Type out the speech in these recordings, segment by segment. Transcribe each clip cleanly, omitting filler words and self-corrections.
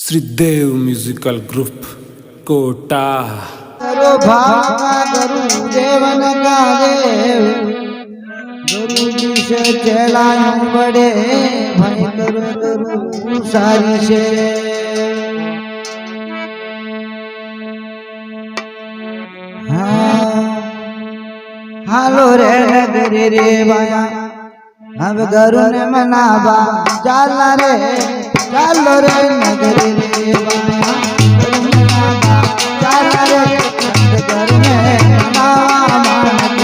Shridev musical group Kota. करो भावा गुरु देवन का देव गुरु जी से चलायूं बड़े भाई करो गुरु सारी से हालो रे नगरी रे बाया अब गुरु ने मनावा चाला रे चालो रे नगरी रे बाया गुरु ने मनावा चाला रे घर में मनावा मान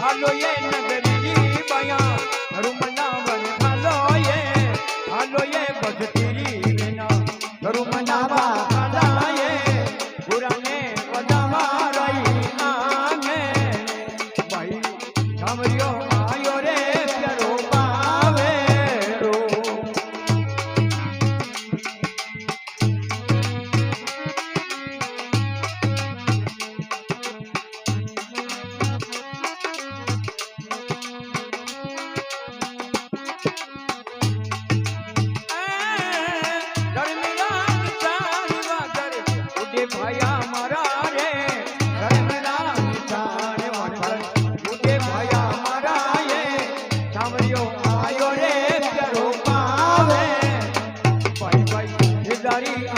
હાલો એ નગરી બયા હરુમનાવન હાલો એ બજતીરી વિના હરુમનાવા ખાલાએ પુરાને પદામાં રહી આમે ભાઈ સામરિયો આયો રે પ્યારો પાવેરો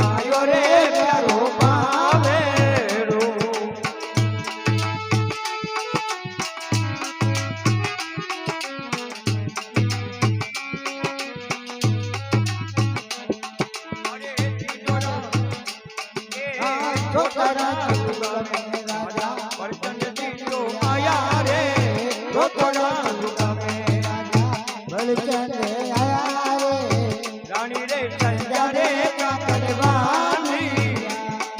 આયો રે પ્યારો પાવેરો આયા રે રાણી રે સંજા રે કાકડવાની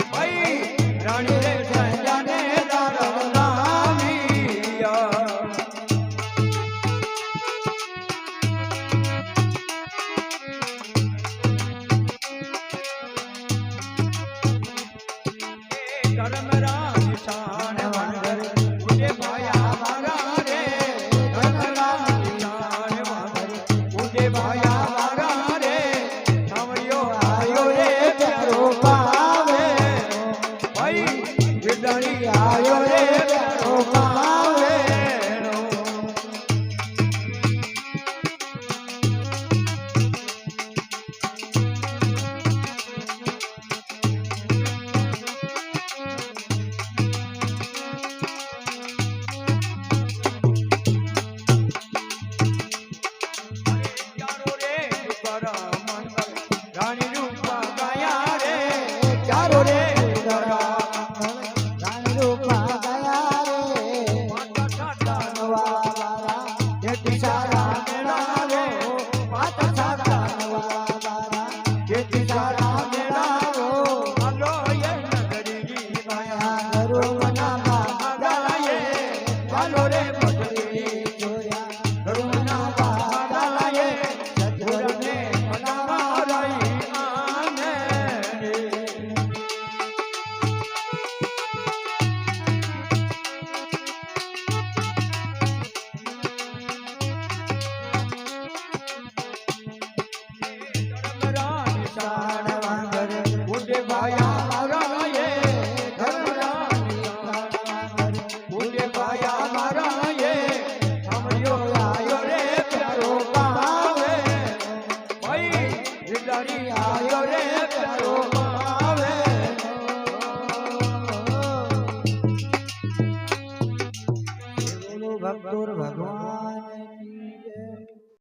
ભાઈ રાણી રે સંજા ને તારવલામિયા ધર્મરાજ શાન વંદર ઉજે ભાયા મારા રે ધર્મરાજ શાન વંદર ઉજે ભાયા મારા રે સામરિયો આયો રે પ્યારો પાવે ભાઈ વિદારી આયો રે પ્યારો પાવે રાણી રૂપા ગયા રે ચારો રે રાણી રૂપા ગયા રે માતા સાતા નવા જેથી સારા મેળા રે માતા સાતા નવા જેથી સારા મેળા હાલો એ નગરી માયા ગરુમના ગાલાએ હાલો રે પટરી જોયા ગરુના ગાલાએ સદગુરને મનાવા રહી આને ધર્મરાજ શાન વંદર ઉજે ભાયા મારા એ ધર્મરાજ ઉજે ભાયા મારા એ સામરિયો આયો રે પ્યારો પાવે ભાઈ વિદારી